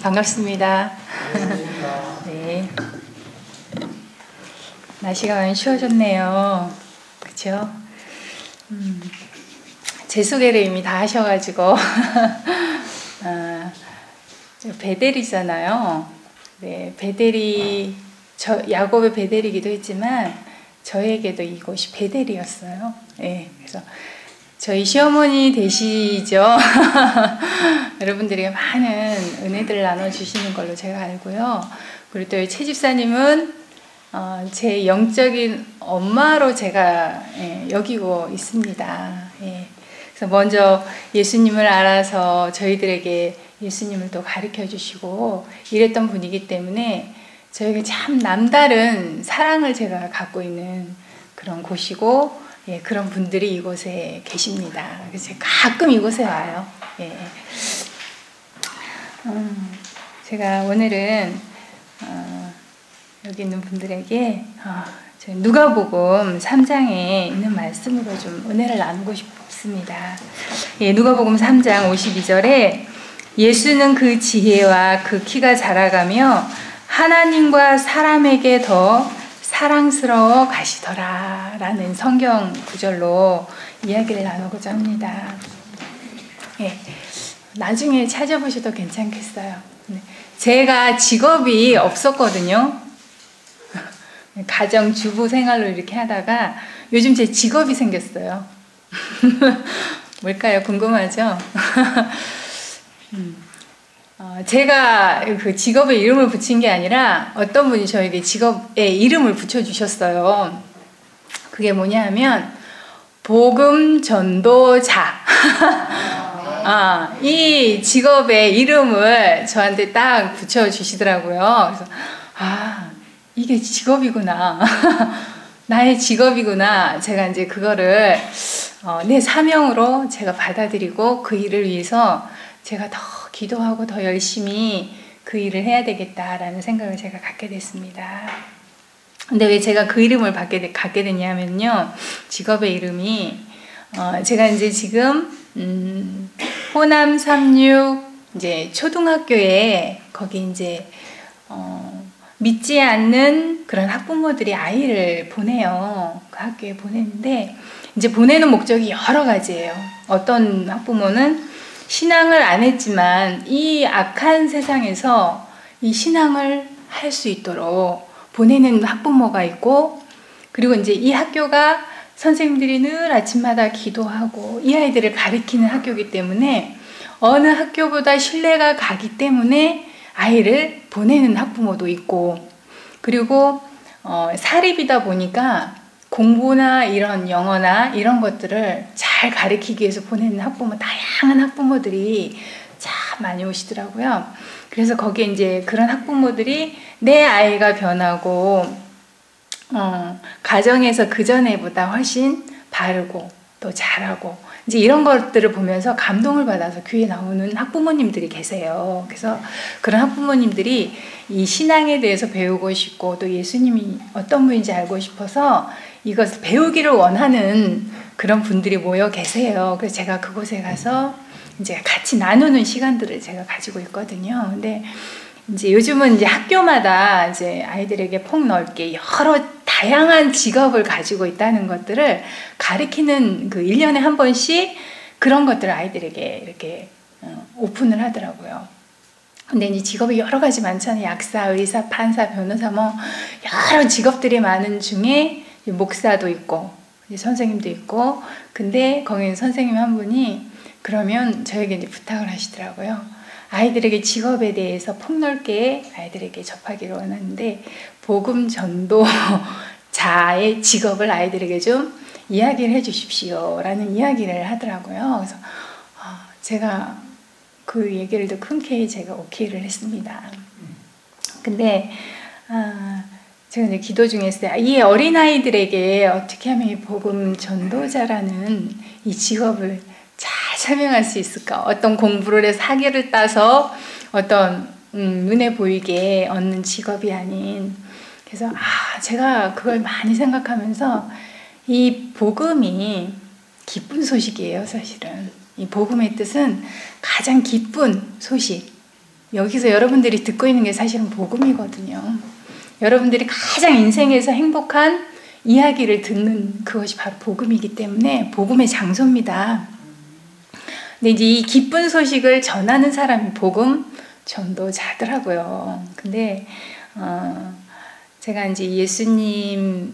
반갑습니다. 네. 날씨가 많이 추워졌네요. 그쵸? 제 소개를 이미 다 하셔가지고 베델이잖아요. 네, 베델이 야곱의 베델이기도 했지만 저에게도 이곳이 베델이었어요. 네, 그래서 저희 시어머니 되시죠? 여러분들이 많은 은혜들을 나눠주시는 걸로 제가 알고요. 그리고 또 최 집사님은 제 영적인 엄마로 제가 여기고 있습니다. 그래서 먼저 예수님을 알아서 저희들에게 예수님을 또 가르쳐 주시고 이랬던 분이기 때문에 저에게 참 남다른 사랑을 제가 갖고 있는 그런 곳이고, 그런 분들이 이곳에 계십니다. 그래서 제가 가끔 이곳에 와요. 제가 오늘은 여기 있는 분들에게 누가복음 3장에 있는 말씀으로 좀 은혜를 나누고 싶습니다. 누가복음 3장 52절에 예수는 그 지혜와 그 키가 자라가며 하나님과 사람에게 더 사랑스러워 가시더라 라는 성경 구절로 이야기를 나누고자 합니다. 나중에 찾아보셔도 괜찮겠어요. 제가 직업이 없었거든요. 가정주부 생활로 이렇게 하다가 요즘 제 직업이 생겼어요. 뭘까요? 궁금하죠? 제가 그 직업에 이름을 붙인 게 아니라 어떤 분이 저에게 직업에 이름을 붙여주셨어요. 그게 뭐냐 하면 복음 전도자. 이 직업의 이름을 저한테 딱 붙여주시더라고요. 그래서 이게 직업이구나. 나의 직업이구나. 제가 이제 그거를 내 사명으로 제가 받아들이고 그 일을 위해서 제가 더 기도하고 더 열심히 그 일을 해야 되겠다라는 생각을 제가 갖게 됐습니다. 근데 왜 제가 그 이름을 갖게 됐냐면요. 직업의 이름이 제가 이제 지금 호남 36 이제 초등학교에 거기 이제 믿지 않는 그런 학부모들이 아이를 보내요. 그 학교에 보내는데 이제 보내는 목적이 여러 가지예요. 어떤 학부모는 신앙을 안 했지만 이 악한 세상에서 이 신앙을 할 수 있도록 보내는 학부모가 있고, 그리고 이제 이 학교가 선생님들이 늘 아침마다 기도하고 이 아이들을 가르치는 학교이기 때문에 어느 학교보다 신뢰가 가기 때문에 아이를 보내는 학부모도 있고, 그리고 사립이다 보니까 공부나 이런 영어나 이런 것들을 잘 가르치기 위해서 보내는 학부모, 다양한 학부모들이 참 많이 오시더라고요. 그래서 거기에 이제 그런 학부모들이 내 아이가 변하고 가정에서 그전에보다 훨씬 바르고 또 잘하고 이제 이런 것들을 보면서 감동을 받아서 교회에 나오는 학부모님들이 계세요. 그래서 그런 학부모님들이 이 신앙에 대해서 배우고 싶고 또 예수님이 어떤 분인지 알고 싶어서 이것을 배우기를 원하는 그런 분들이 모여 계세요. 그래서 제가 그곳에 가서 이제 같이 나누는 시간들을 제가 가지고 있거든요. 근데 이제 요즘은 이제 학교마다 이제 아이들에게 폭넓게 여러 다양한 직업을 가지고 있다는 것들을 가르치는 그 1년에 한 번씩 그런 것들을 아이들에게 이렇게 오픈을 하더라고요. 근데 이제 직업이 여러 가지 많잖아요. 약사, 의사, 판사, 변호사 뭐 여러 직업들이 많은 중에 목사도 있고 선생님도 있고, 근데 거기는 선생님 한 분이 그러면 저에게 이제 부탁을 하시더라고요. 아이들에게 직업에 대해서 폭넓게 아이들에게 접하기를 원하는데 복음 전도자의 직업을 아이들에게 좀 이야기를 해주십시오 라는 이야기를 하더라고요. 그래서 제가 그 얘기를 듣고 흔쾌히 제가 오케이를 했습니다. 근데 제가 이제 기도 중에 했어요. 이 어린아이들에게 어떻게 하면 이 복음 전도자라는 이 직업을 잘 설명할 수 있을까? 어떤 공부를 해서 학위를 따서 어떤 눈에 보이게 얻는 직업이 아닌. 그래서 제가 그걸 많이 생각하면서 이 복음이 기쁜 소식이에요. 사실은 이 복음의 뜻은 가장 기쁜 소식, 여기서 여러분들이 듣고 있는 게 사실은 복음이거든요. 여러분들이 가장 인생에서 행복한 이야기를 듣는 그것이 바로 복음이기 때문에 복음의 장소입니다. 근데 이제 이 기쁜 소식을 전하는 사람이 복음 전도자더라고요. 근데 제가 이제 예수님이라는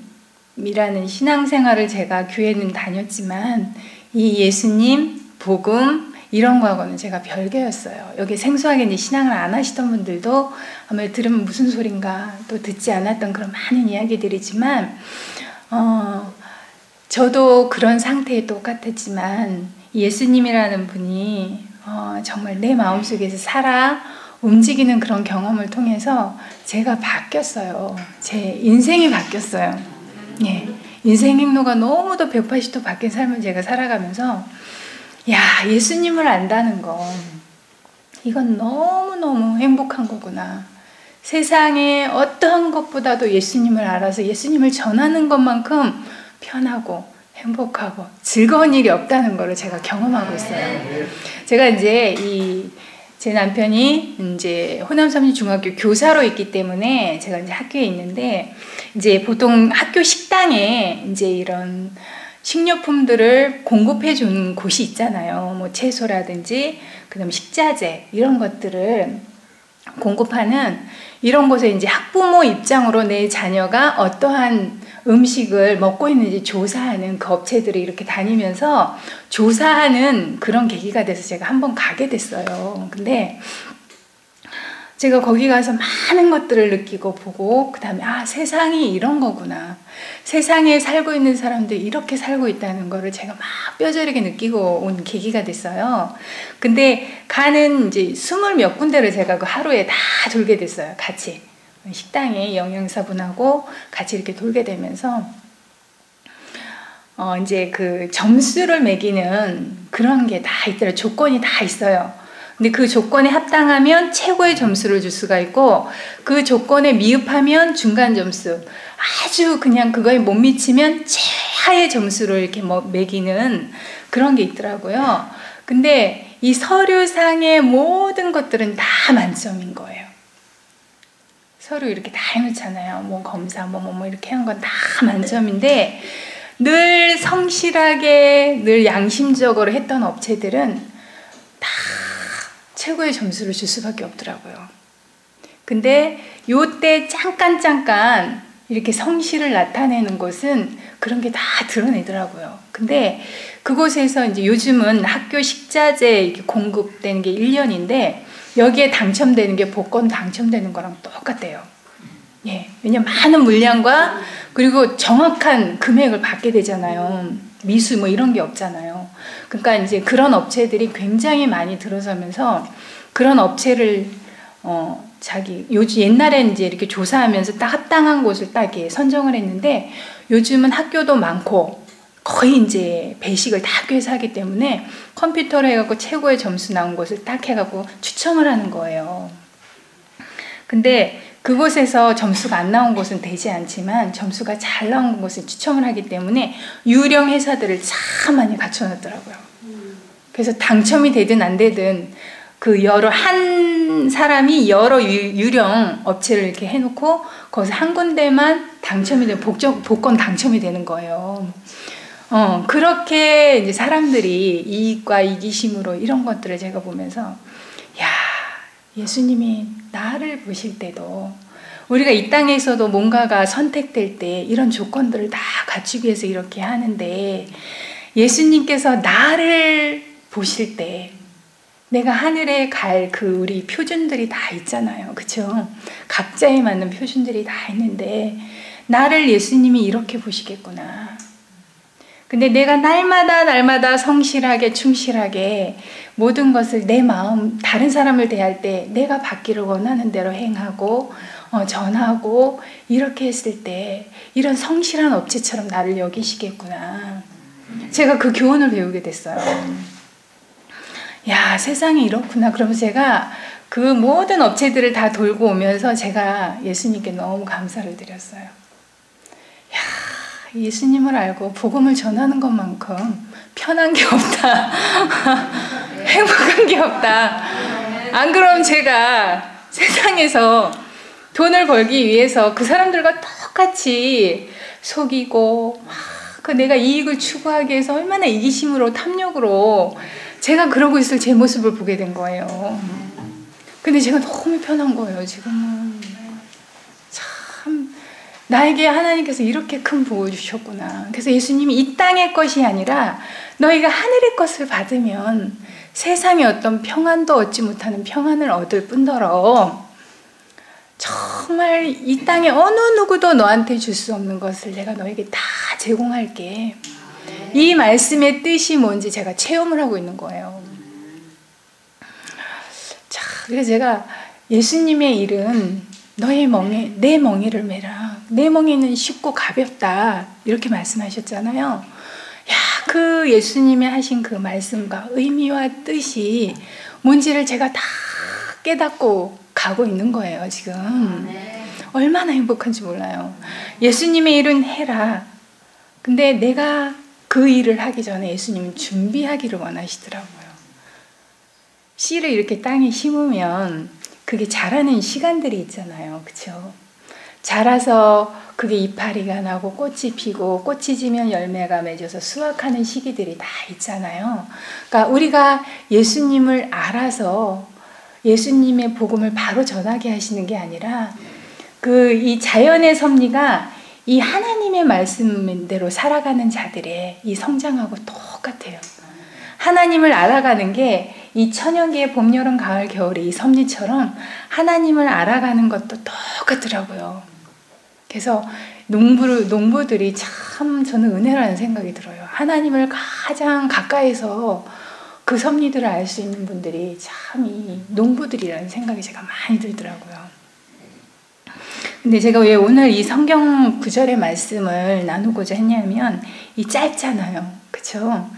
신앙생활을 제가 교회는 다녔지만 이 예수님, 복음 이런 거하고는 제가 별개였어요. 여기 생소하게 이제 신앙을 안 하시던 분들도 아마 들으면 무슨 소린가 또 듣지 않았던 그런 많은 이야기들이지만 저도 그런 상태에 똑같았지만 예수님이라는 분이 정말 내 마음속에서 살아 움직이는 그런 경험을 통해서 제가 바뀌었어요. 제 인생이 바뀌었어요. 예, 인생 행로가 너무도 180도 바뀐 삶을 제가 살아가면서 야, 예수님을 안다는 거 이건 너무너무 행복한 거구나. 세상에 어떠한 것보다도 예수님을 알아서 예수님을 전하는 것만큼 편하고 행복하고 즐거운 일이 없다는 것을 제가 경험하고 있어요. 제가 이제 제 남편이 이제 호남삼리 중학교 교사로 있기 때문에 제가 이제 학교에 있는데 이제 보통 학교 식당에 이제 이런 식료품들을 공급해 주는 곳이 있잖아요. 뭐 채소라든지 그다음 식자재 이런 것들을 공급하는 이런 곳에 이제 학부모 입장으로 내 자녀가 어떠한 음식을 먹고 있는지 조사하는 그 업체들이 이렇게 다니면서 조사하는 그런 계기가 돼서 제가 한번 가게 됐어요. 근데 제가 거기 가서 많은 것들을 느끼고 보고 그 다음에 세상이 이런 거구나. 세상에 살고 있는 사람들이 이렇게 살고 있다는 거를 제가 막 뼈저리게 느끼고 온 계기가 됐어요. 근데 가는 이제 20 몇 군데를 제가 그 하루에 다 돌게 됐어요. 같이. 식당에 영양사분하고 같이 이렇게 돌게 되면서 이제 그 점수를 매기는 그런 게 다 있더라고요. 조건이 다 있어요. 근데 그 조건에 합당하면 최고의 점수를 줄 수가 있고 그 조건에 미흡하면 중간 점수, 아주 그냥 그거에 못 미치면 최하의 점수를 이렇게 매기는 그런 게 있더라고요. 근데 이 서류상의 모든 것들은 다 만점인 거예요. 서류 이렇게 다 해놓잖아요. 뭐 검사 뭐 이렇게 한 건 다 만점인데 늘 성실하게 늘 양심적으로 했던 업체들은 다 최고의 점수를 줄 수밖에 없더라고요. 근데 요때 잠깐 이렇게 성실을 나타내는 곳은 그런 게 다 드러내더라고요. 근데 그곳에서 이제 요즘은 학교 식자재 이렇게 공급되는 게 1년인데 여기에 당첨되는 게 복권 당첨되는 거랑 똑같대요. 예, 왜냐면 많은 물량과 그리고 정확한 금액을 받게 되잖아요. 미수 뭐 이런 게 없잖아요. 그러니까 이제 그런 업체들이 굉장히 많이 들어서면서 그런 업체를 옛날에는 이제 이렇게 조사하면서 딱 합당한 곳을 딱 이렇게 선정을 했는데 요즘은 학교도 많고 거의 이제 배식을 다 학교에서 하기 때문에 컴퓨터로 해갖고 최고의 점수 나온 곳을 딱 해갖고 추첨을 하는 거예요. 근데 그곳에서 점수가 안 나온 곳은 되지 않지만 점수가 잘 나온 곳을 추첨을 하기 때문에 유령 회사들을 참 많이 갖춰놨더라고요. 그래서 당첨이 되든 안 되든 그 한 사람이 여러 유령 업체를 이렇게 해놓고 거기서 한 군데만 당첨이 되면 복권 당첨이 되는 거예요. 그렇게 이제 사람들이 이익과 이기심으로 이런 것들을 제가 보면서 예수님이 나를 보실 때도 우리가 이 땅에서도 뭔가가 선택될 때 이런 조건들을 다 갖추기 위해서 이렇게 하는데 예수님께서 나를 보실 때 내가 하늘에 갈 우리 표준들이 다 있잖아요. 그쵸? 각자에 맞는 표준들이 다 있는데 나를 예수님이 이렇게 보시겠구나. 근데 내가 날마다 성실하게 충실하게 모든 것을 내 마음 다른 사람을 대할 때 내가 받기를 원하는 대로 행하고 전하고 이렇게 했을 때 이런 성실한 업체처럼 나를 여기시겠구나. 제가 그 교훈을 배우게 됐어요. 세상이 이렇구나. 그러면서 제가 그 모든 업체들을 다 돌고 오면서 제가 예수님께 너무 감사를 드렸어요. 예수님을 알고 복음을 전하는 것만큼 편한 게 없다. 행복한 게 없다. 안 그럼 제가 세상에서 돈을 벌기 위해서 그 사람들과 똑같이 속이고 그 내가 이익을 추구하기 위해서 얼마나 이기심으로 탐욕으로 제가 그러고 있을 제 모습을 보게 된 거예요. 근데 제가 너무 편한 거예요. 지금은 참 나에게 하나님께서 이렇게 큰 복을 주셨구나. 그래서 예수님이 이 땅의 것이 아니라 너희가 하늘의 것을 받으면 세상의 어떤 평안도 얻지 못하는 평안을 얻을 뿐더러 정말 이 땅에 어느 누구도 너한테 줄 수 없는 것을 내가 너에게 다 제공할게. 이 말씀의 뜻이 뭔지 제가 체험을 하고 있는 거예요. 자, 그래서 제가 예수님의 일은 너의 멍에 내 멍에를 메라. 내 멍에는 쉽고 가볍다. 이렇게 말씀하셨잖아요. 야, 그 예수님이 하신 그 말씀과 의미와 뜻이 뭔지를 제가 다 깨닫고 가고 있는 거예요, 지금. 얼마나 행복한지 몰라요. 예수님의 일은 해라. 근데 내가 그 일을 하기 전에 예수님은 준비하기를 원하시더라고요. 씨를 이렇게 땅에 심으면 그게 자라는 시간들이 있잖아요. 그쵸? 자라서 그게 이파리가 나고 꽃이 피고 꽃이 지면 열매가 맺어서 수확하는 시기들이 다 있잖아요. 그러니까 우리가 예수님을 알아서 예수님의 복음을 바로 전하게 하시는 게 아니라 이 자연의 섭리가 이 하나님의 말씀대로 살아가는 자들의 이 성장하고 똑같아요. 하나님을 알아가는 게 이 천연기의 봄, 여름, 가을, 겨울의 이 섭리처럼 하나님을 알아가는 것도 똑같더라고요. 그래서 농부들이 참 저는 은혜라는 생각이 들어요. 하나님을 가장 가까이서 그 섭리들을 알 수 있는 분들이 참 이 농부들이라는 생각이 제가 많이 들더라고요. 근데 제가 왜 오늘 이 성경 구절의 말씀을 나누고자 했냐면 이 짧잖아요. 그쵸?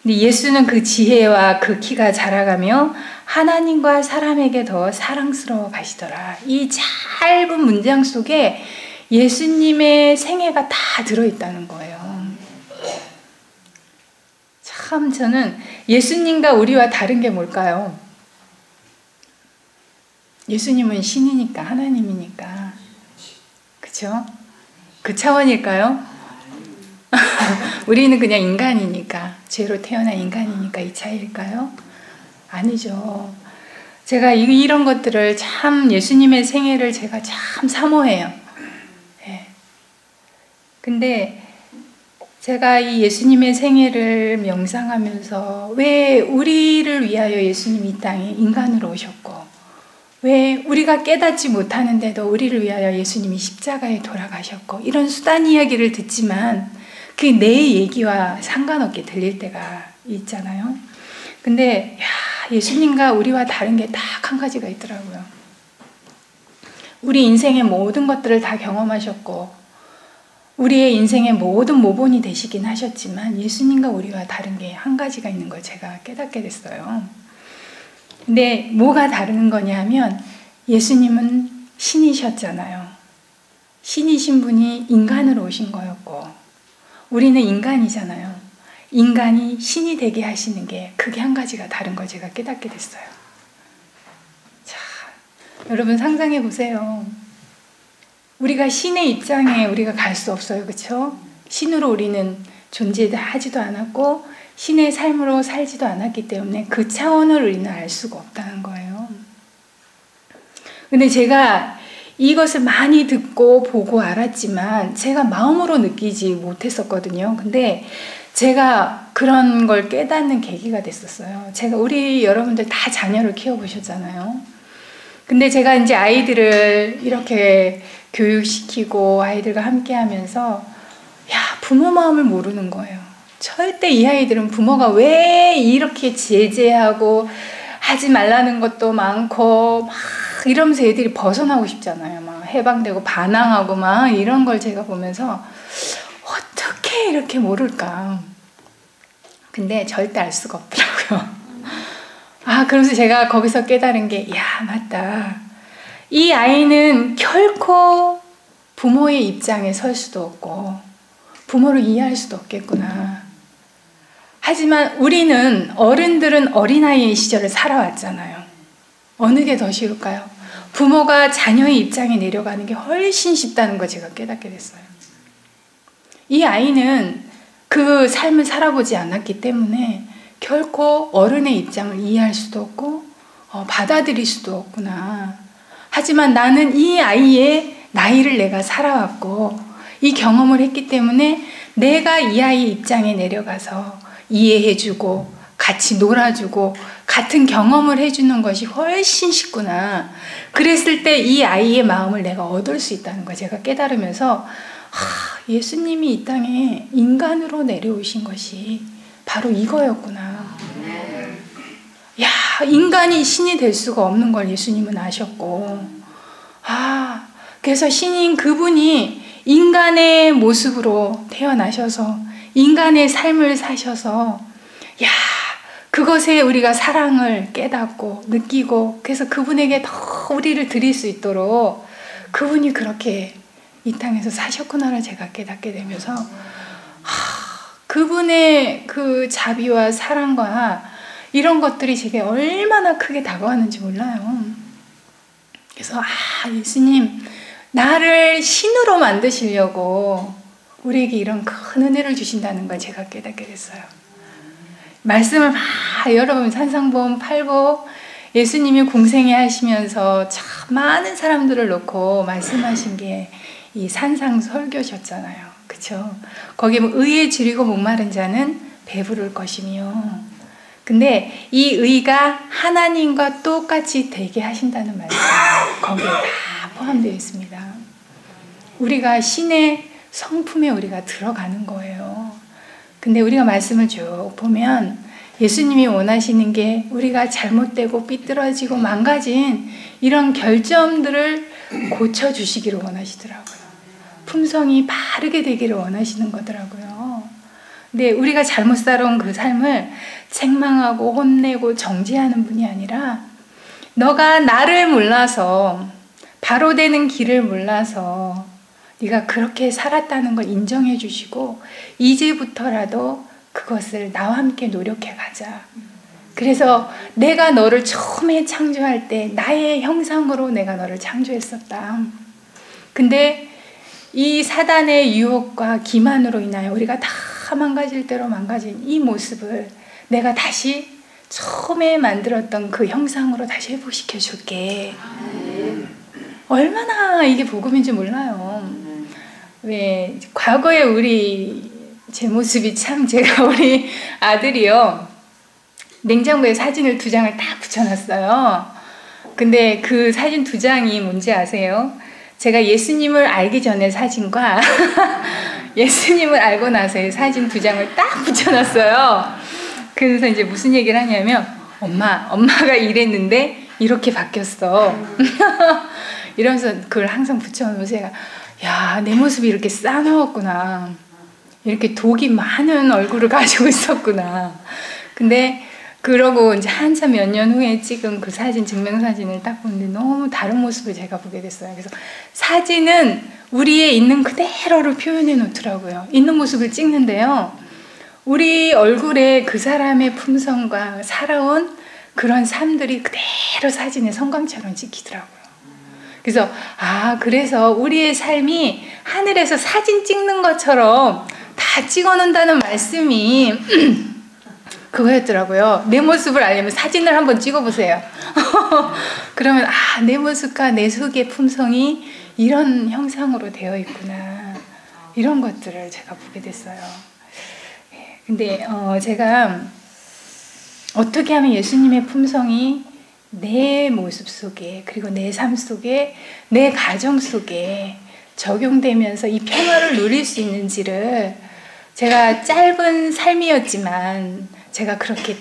근데 예수는 그 지혜와 그 키가 자라가며 하나님과 사람에게 더 사랑스러워 가시더라. 이 짧은 문장 속에 예수님의 생애가 다 들어있다는 거예요. 참 저는 예수님과 우리와 다른 게 뭘까요? 예수님은 신이니까, 하나님이니까. 그쵸? 그 차원일까요? 우리는 그냥 인간이니까, 죄로 태어난 인간이니까 이 차이일까요? 아니죠. 제가 이런 것들을 참 예수님의 생애를 제가 참 사모해요. 네. 근데 제가 이 예수님의 생애를 명상하면서 왜 우리를 위하여 예수님이 이 땅에 인간으로 오셨고 왜 우리가 깨닫지 못하는데도 우리를 위하여 예수님이 십자가에 돌아가셨고 이런 수단 이야기를 듣지만 그게 내 얘기와 상관없게 들릴 때가 있잖아요. 근데 예수님과 우리와 다른 게 딱 한 가지가 있더라고요. 우리 인생의 모든 것들을 다 경험하셨고 우리의 인생의 모든 모본이 되시긴 하셨지만 예수님과 우리와 다른 게 한 가지가 있는 걸 제가 깨닫게 됐어요. 근데 뭐가 다른 거냐 하면 예수님은 신이셨잖아요. 신이신 분이 인간으로 오신 거였고 우리는 인간이잖아요. 인간이 신이 되게 하시는 게 그게 한 가지가 다른 걸 제가 깨닫게 됐어요. 자, 여러분 상상해 보세요. 우리가 신의 입장에 우리가 갈 수 없어요. 그렇죠? 신으로 우리는 존재하지도 않았고 신의 삶으로 살지도 않았기 때문에 그 차원을 우리는 알 수가 없다는 거예요. 근데 제가 이것을 많이 듣고 보고 알았지만 제가 마음으로 느끼지 못했었거든요. 근데 제가 그런 걸 깨닫는 계기가 됐었어요. 제가 우리 여러분들 다 자녀를 키워보셨잖아요. 근데 제가 이제 아이들을 이렇게 교육시키고 아이들과 함께 하면서 부모 마음을 모르는 거예요. 절대 이 아이들은 부모가 왜 이렇게 제재하고 하지 말라는 것도 많고 막 이러면서 애들이 벗어나고 싶잖아요. 막 해방되고 반항하고 막 이런 걸 제가 보면서 어떻게 이렇게 모를까. 근데 절대 알 수가 없더라고요. 그러면서 제가 거기서 깨달은 게 맞다. 이 아이는 결코 부모의 입장에 설 수도 없고 부모를 이해할 수도 없겠구나. 하지만 우리는 어른들은 어린아이의 시절을 살아왔잖아요. 어느 게 더 쉬울까요? 부모가 자녀의 입장에 내려가는 게 훨씬 쉽다는 거 제가 깨닫게 됐어요. 이 아이는 그 삶을 살아보지 않았기 때문에 결코 어른의 입장을 이해할 수도 없고 받아들일 수도 없구나. 하지만 나는 이 아이의 나이를 내가 살아왔고 이 경험을 했기 때문에 내가 이 아이의 입장에 내려가서 이해해주고 같이 놀아주고 같은 경험을 해주는 것이 훨씬 쉽구나. 그랬을 때 이 아이의 마음을 내가 얻을 수 있다는 걸 제가 깨달으면서 예수님이 이 땅에 인간으로 내려오신 것이 바로 이거였구나. 야, 인간이 신이 될 수가 없는 걸 예수님은 아셨고, 그래서 신인 그분이 인간의 모습으로 태어나셔서 인간의 삶을 사셔서, 야, 그것에 우리가 사랑을 깨닫고 느끼고, 그래서 그분에게 더 우리를 드릴 수 있도록 그분이 그렇게 이 땅에서 사셨구나를 제가 깨닫게 되면서, 그분의 그 자비와 사랑과 이런 것들이 제게 얼마나 크게 다가왔는지 몰라요. 그래서 예수님, 나를 신으로 만드시려고 우리에게 이런 큰 은혜를 주신다는 걸 제가 깨닫게 됐어요. 말씀을 막 여러분 산상보험 팔고 예수님이 공생애 하시면서 참 많은 사람들을 놓고 말씀하신 게 이 산상 설교셨잖아요. 그쵸? 거기에 의에 줄이고 목마른 자는 배부를 것이며, 근데 이 의가 하나님과 똑같이 되게 하신다는 말씀 거기에 다 포함되어 있습니다. 우리가 신의 성품에 우리가 들어가는 거예요. 근데 우리가 말씀을 쭉 보면 예수님이 원하시는 게 우리가 잘못되고 삐뚤어지고 망가진 이런 결점들을 고쳐주시기를 원하시더라고요. 품성이 바르게 되기를 원하시는 거더라고요. 근데 우리가 잘못 살아온 그 삶을 책망하고 혼내고 정죄하는 분이 아니라, 너가 나를 몰라서, 바로 되는 길을 몰라서 네가 그렇게 살았다는 걸 인정해 주시고 이제부터라도 그것을 나와 함께 노력해 가자. 그래서 내가 너를 처음에 창조할 때 나의 형상으로 내가 너를 창조했었다. 근데 이 사단의 유혹과 기만으로 인하여 우리가 다 망가질 대로 망가진 이 모습을 내가 다시 처음에 만들었던 그 형상으로 다시 회복시켜 줄게. 얼마나 이게 복음인지 몰라요. 왜 과거에 제 모습이 참, 제가 우리 아들이요, 냉장고에 사진을 2장을 딱 붙여놨어요. 근데 그 사진 2장이 뭔지 아세요? 제가 예수님을 알기 전에 사진과 예수님을 알고 나서의 사진 2장을 딱 붙여놨어요. 그래서 이제 무슨 얘기를 하냐면, 엄마가 이랬는데 이렇게 바뀌었어. 이러면서 그걸 항상 붙여놓으면 제가, 야, 내 모습이 이렇게 싸늘었구나. 이렇게 독이 많은 얼굴을 가지고 있었구나. 근데 그러고 이제 한참 몇 년 후에 찍은 그 사진, 증명사진을 딱 보는데 너무 다른 모습을 제가 보게 됐어요. 그래서 사진은 우리의 있는 그대로를 표현해 놓더라고요. 있는 모습을 찍는데요, 우리 얼굴에 그 사람의 품성과 살아온 그런 삶들이 그대로 사진에 성광처럼 찍히더라고요. 그래서 그래서 우리의 삶이 하늘에서 사진 찍는 것처럼 다 찍어놓는다는 말씀이 그거였더라고요. 내 모습을 알려면 사진을 한번 찍어보세요. 그러면 내 모습과 내 속의 품성이 이런 형상으로 되어 있구나, 이런 것들을 제가 보게 됐어요. 근데 제가 어떻게 하면 예수님의 품성이 내 모습 속에, 그리고 내 삶 속에, 내 가정 속에 적용되면서 이 평화를 누릴 수 있는지를, 제가 짧은 삶이었지만 제가 그렇게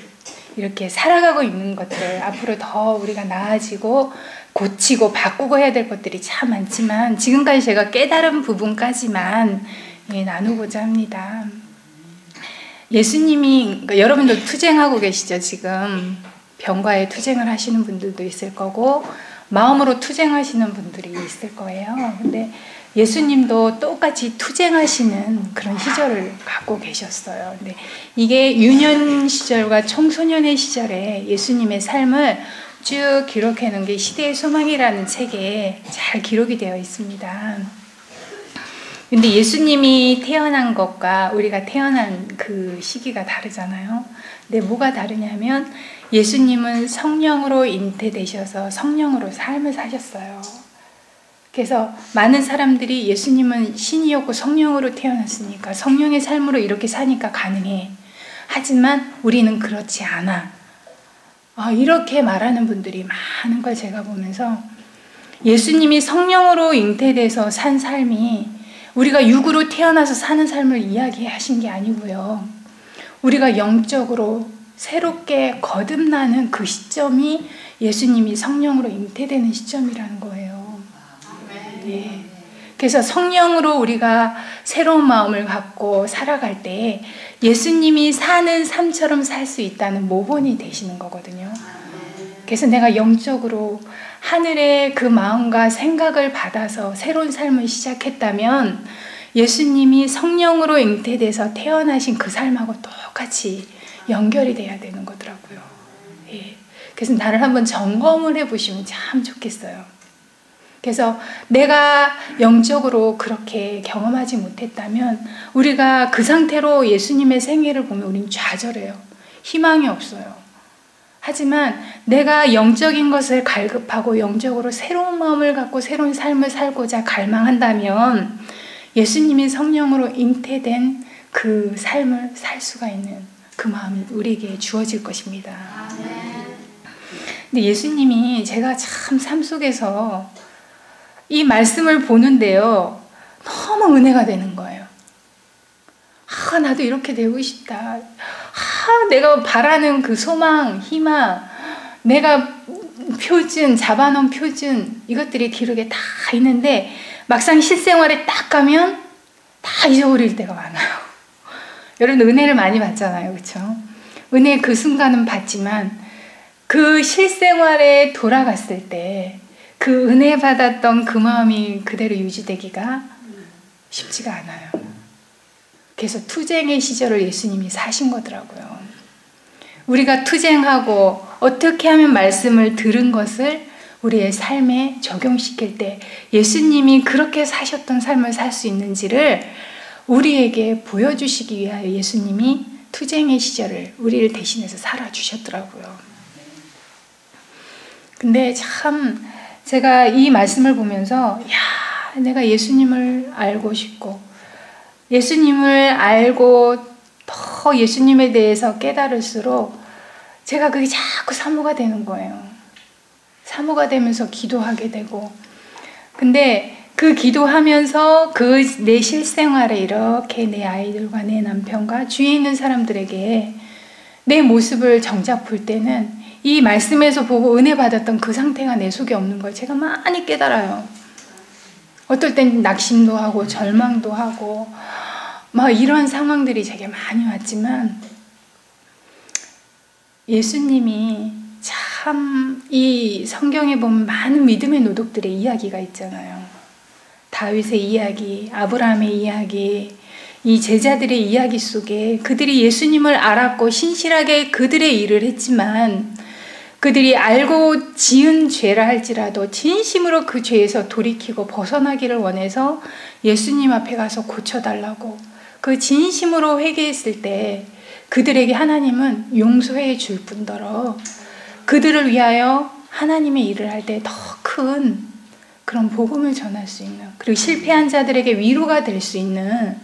이렇게 살아가고 있는 것들, 앞으로 더 우리가 나아지고 고치고 바꾸고 해야 될 것들이 참 많지만 지금까지 제가 깨달은 부분까지만 나누고자 합니다. 예수님이, 그러니까 여러분도 투쟁하고 계시죠. 지금 병과의 투쟁을 하시는 분들도 있을 거고 마음으로 투쟁하시는 분들이 있을 거예요. 근데 예수님도 똑같이 투쟁하시는 그런 시절을 갖고 계셨어요. 근데 이게 유년 시절과 청소년의 시절에 예수님의 삶을 쭉 기록해 놓은 게 시대의 소망이라는 책에 잘 기록이 되어 있습니다. 근데 예수님이 태어난 것과 우리가 태어난 그 시기가 다르잖아요. 근데 뭐가 다르냐면 예수님은 성령으로 잉태되셔서 성령으로 삶을 사셨어요. 그래서 많은 사람들이 예수님은 신이었고 성령으로 태어났으니까 성령의 삶으로 이렇게 사니까 가능해. 하지만 우리는 그렇지 않아. 이렇게 말하는 분들이 많은 걸 제가 보면서 예수님이 성령으로 잉태돼서 산 삶이 우리가 육으로 태어나서 사는 삶을 이야기하신 게 아니고요. 우리가 영적으로 새롭게 거듭나는 그 시점이 예수님이 성령으로 잉태되는 시점이라는 거예요. 예. 그래서 성령으로 우리가 새로운 마음을 갖고 살아갈 때 예수님이 사는 삶처럼 살 수 있다는 모본이 되시는 거거든요. 그래서 내가 영적으로 하늘의 그 마음과 생각을 받아서 새로운 삶을 시작했다면 예수님이 성령으로 잉태돼서 태어나신 그 삶하고 똑같이 연결이 돼야 되는 거더라고요. 예. 그래서 나를 한번 점검을 해보시면 참 좋겠어요. 그래서 내가 영적으로 그렇게 경험하지 못했다면 우리가 그 상태로 예수님의 생애를 보면 우리는 좌절해요. 희망이 없어요. 하지만 내가 영적인 것을 갈급하고 영적으로 새로운 마음을 갖고 새로운 삶을 살고자 갈망한다면 예수님이 성령으로 잉태된 그 삶을 살 수가 있는 그 마음이 우리에게 주어질 것입니다. 근데 예수님이 제가 참 삶 속에서 이 말씀을 보는데요. 너무 은혜가 되는 거예요. 나도 이렇게 되고 싶다. 내가 바라는 그 소망, 희망, 내가 표준, 잡아놓은 표준, 이것들이 기록에 다 있는데 막상 실생활에 딱 가면 다 잊어버릴 때가 많아요. 여러분 은혜를 많이 받잖아요. 그렇죠? 은혜 그 순간은 받지만 그 실생활에 돌아갔을 때 그 은혜 받았던 그 마음이 그대로 유지되기가 쉽지가 않아요. 그래서 투쟁의 시절을 예수님이 사신 거더라고요. 우리가 투쟁하고 어떻게 하면 말씀을 들은 것을 우리의 삶에 적용시킬 때 예수님이 그렇게 사셨던 삶을 살 수 있는지를 우리에게 보여주시기 위하여 예수님이 투쟁의 시절을 우리를 대신해서 살아주셨더라고요. 근데 참 제가 이 말씀을 보면서 내가 예수님을 알고 싶고 예수님을 알고 더 예수님에 대해서 깨달을수록 제가 그게 자꾸 사모가 되는 거예요. 사모가 되면서 기도하게 되고 근데 그 기도하면서 그 내 실생활에 이렇게 내 아이들과 내 남편과 주위에 있는 사람들에게 내 모습을 정작 볼 때는 이 말씀에서 보고 은혜 받았던 그 상태가 내 속에 없는 걸 제가 많이 깨달아요. 어떨 땐 낙심도 하고 절망도 하고 막 이런 상황들이 제게 많이 왔지만 예수님이 참 이 성경에 보면 많은 믿음의 노독들의 이야기가 있잖아요. 다윗의 이야기, 아브라함의 이야기, 이 제자들의 이야기 속에 그들이 예수님을 알았고 신실하게 그들의 일을 했지만 그들이 알고 지은 죄라 할지라도 진심으로 그 죄에서 돌이키고 벗어나기를 원해서 예수님 앞에 가서 고쳐달라고 그 진심으로 회개했을 때 그들에게 하나님은 용서해 줄 뿐더러 그들을 위하여 하나님의 일을 할 때 더 큰 그런 복음을 전할 수 있는 그리고 실패한 자들에게 위로가 될 수 있는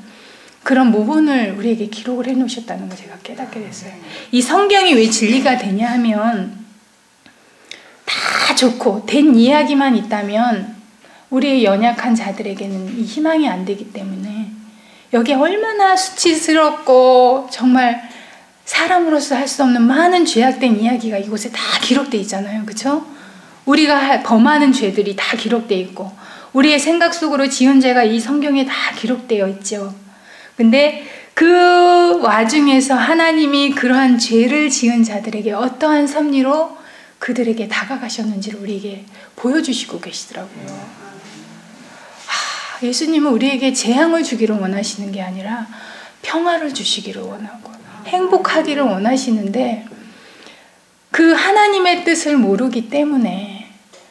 그런 모본을 우리에게 기록을 해 놓으셨다는 걸 제가 깨닫게 됐어요. 이 성경이 왜 진리가 되냐 하면 다 좋고 된 이야기만 있다면 우리의 연약한 자들에게는 이 희망이 안 되기 때문에 여기에 얼마나 수치스럽고 정말 사람으로서 할 수 없는 많은 죄악된 이야기가 이곳에 다 기록되어 있잖아요. 그렇죠? 우리가 범하는 죄들이 다 기록되어 있고 우리의 생각 속으로 지은 죄가 이 성경에 다 기록되어 있죠. 근데 그 와중에서 하나님이 그러한 죄를 지은 자들에게 어떠한 섭리로 그들에게 다가가셨는지를 우리에게 보여주시고 계시더라고요. 예수님은 우리에게 재앙을 주기를 원하시는 게 아니라 평화를 주시기를 원하고 행복하기를 원하시는데 그 하나님의 뜻을 모르기 때문에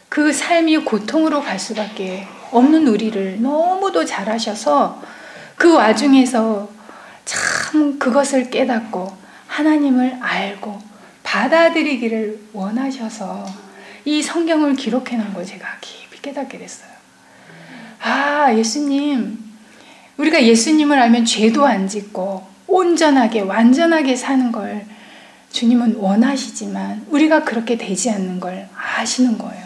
그 삶이 고통으로 갈 수밖에 없는 우리를 너무도 잘하셔서 그 와중에서 참 그것을 깨닫고 하나님을 알고 받아들이기를 원하셔서 이 성경을 기록해 놓은 걸 제가 깊이 깨닫게 됐어요. 아, 예수님, 우리가 예수님을 알면 죄도 안 짓고 온전하게 완전하게 사는 걸 주님은 원하시지만 우리가 그렇게 되지 않는 걸 아시는 거예요.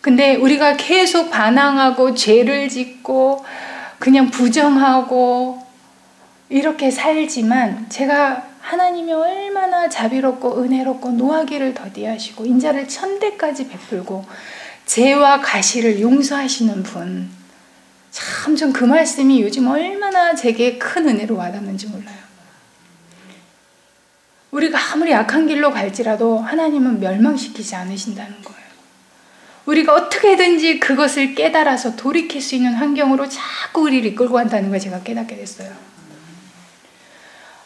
근데 우리가 계속 반항하고 죄를 짓고 그냥 부정하고 이렇게 살지만 제가 하나님이 얼마나 자비롭고 은혜롭고 노하기를 더디하시고 인자를 천대까지 베풀고 죄와 가시를 용서하시는 분, 참 전 그 말씀이 요즘 얼마나 제게 큰 은혜로 와닿는지 몰라요. 우리가 아무리 악한 길로 갈지라도 하나님은 멸망시키지 않으신다는 거예요. 우리가 어떻게든지 그것을 깨달아서 돌이킬 수 있는 환경으로 자꾸 우리를 이끌고 간다는 걸 제가 깨닫게 됐어요.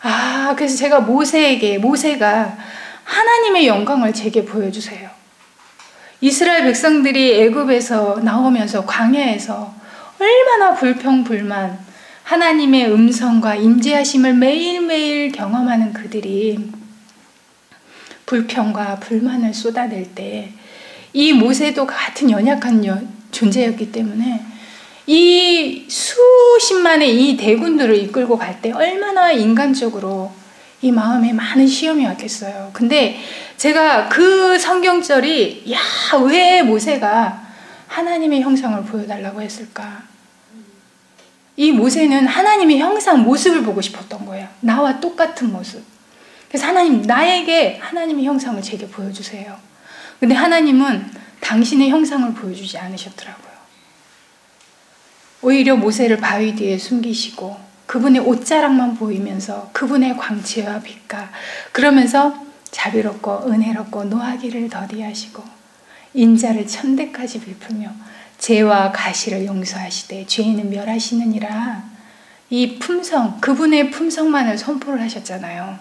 아, 그래서 제가 모세가 하나님의 영광을 제게 보여주세요. 이스라엘 백성들이 애굽에서 나오면서 광야에서 얼마나 불평불만, 하나님의 음성과 임재하심을 매일매일 경험하는 그들이 불평과 불만을 쏟아낼 때 이 모세도 같은 연약한 존재였기 때문에 이 수십만의 이 대군들을 이끌고 갈 때 얼마나 인간적으로 이 마음에 많은 시험이 왔겠어요. 근데 제가 그 성경절이 왜 모세가 하나님의 형상을 보여달라고 했을까? 이 모세는 하나님의 형상 모습을 보고 싶었던 거예요. 나와 똑같은 모습. 그래서 하나님, 나에게 하나님의 형상을 제게 보여주세요. 근데 하나님은 당신의 형상을 보여주지 않으셨더라고요. 오히려 모세를 바위 뒤에 숨기시고 그분의 옷자락만 보이면서 그분의 광채와 빛과 그러면서 자비롭고 은혜롭고 노하기를 더디하시고 인자를 천대까지 베풀며 죄와 가시를 용서하시되 죄인은 멸하시느니라. 이 품성, 그분의 품성만을 선포를 하셨잖아요.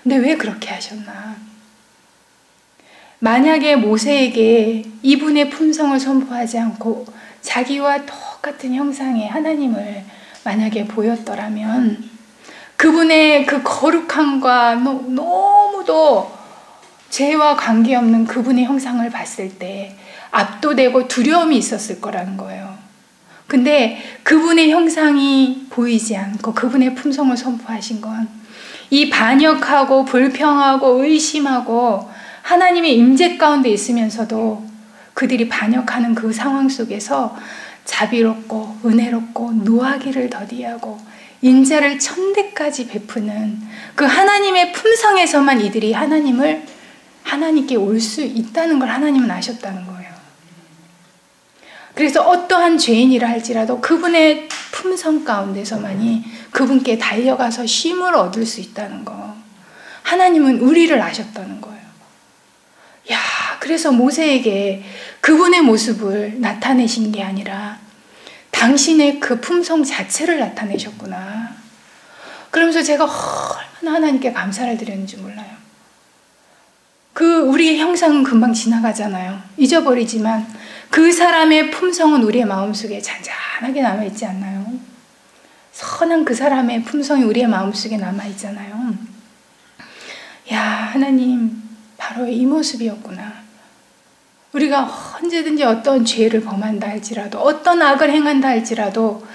근데 왜 그렇게 하셨나? 만약에 모세에게 이분의 품성을 선포하지 않고 자기와 똑같은 형상의 하나님을 만약에 보였더라면 그분의 그 거룩함과 너무도 죄와 관계없는 그분의 형상을 봤을 때 압도되고 두려움이 있었을 거라는 거예요. 근데 그분의 형상이 보이지 않고 그분의 품성을 선포하신 건 이 반역하고 불평하고 의심하고 하나님의 임재 가운데 있으면서도 그들이 반역하는 그 상황 속에서 자비롭고 은혜롭고 노하기를 더디하고 인자를 천대까지 베푸는 그 하나님의 품성에서만 이들이 하나님께 올 수 있다는 걸 하나님은 아셨다는 거예요. 그래서 어떠한 죄인이라 할지라도 그분의 품성 가운데서만이 그분께 달려가서 쉼을 얻을 수 있다는 거. 하나님은 우리를 아셨다는 거예요. 야, 그래서 모세에게 그분의 모습을 나타내신 게 아니라 당신의 그 품성 자체를 나타내셨구나. 그러면서 제가 얼마나 하나님께 감사를 드렸는지 몰라요. 우리의 형상은 금방 지나가잖아요. 잊어버리지만 그 사람의 품성은 우리의 마음속에 잔잔하게 남아있지 않나요? 선한 그 사람의 품성이 우리의 마음속에 남아있잖아요. 야, 하나님, 바로 이 모습이었구나. 우리가 언제든지 어떤 죄를 범한다 할지라도 어떤 악을 행한다 할지라도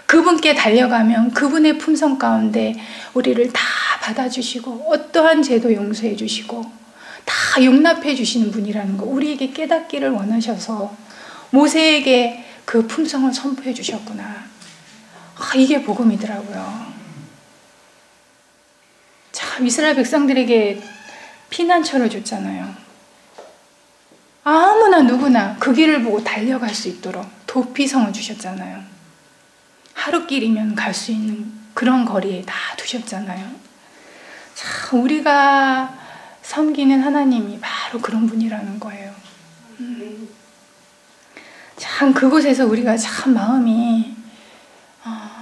그분께 달려가면 그분의 품성 가운데 우리를 다 받아주시고 어떠한 죄도 용서해 주시고 다 용납해 주시는 분이라는 거 우리에게 깨닫기를 원하셔서 모세에게 그 품성을 선포해 주셨구나. 이게 복음이더라고요. 참 이스라엘 백성들에게 피난처를 줬잖아요. 아무나 누구나 그 길을 보고 달려갈 수 있도록 도피성을 주셨잖아요. 하루길이면 갈 수 있는 그런 거리에 다 두셨잖아요. 참 우리가 섬기는 하나님이 바로 그런 분이라는 거예요. 참 그곳에서 우리가 참 마음이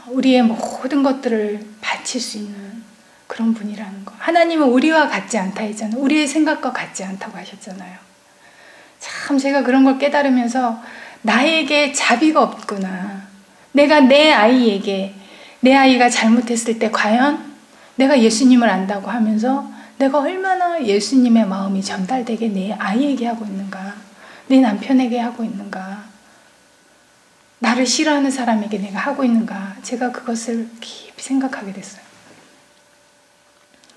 우리의 모든 것들을 바칠 수 있는 그런 분이라는 거. 하나님은 우리와 같지 않다 했잖아요. 우리의 생각과 같지 않다고 하셨잖아요. 참 제가 그런 걸 깨달으면서 나에게 자비가 없구나. 내가 내 아이에게, 내 아이가 잘못했을 때 과연 내가 예수님을 안다고 하면서 내가 얼마나 예수님의 마음이 전달되게 내 아이에게 하고 있는가, 내 남편에게 하고 있는가, 나를 싫어하는 사람에게 내가 하고 있는가, 제가 그것을 깊이 생각하게 됐어요.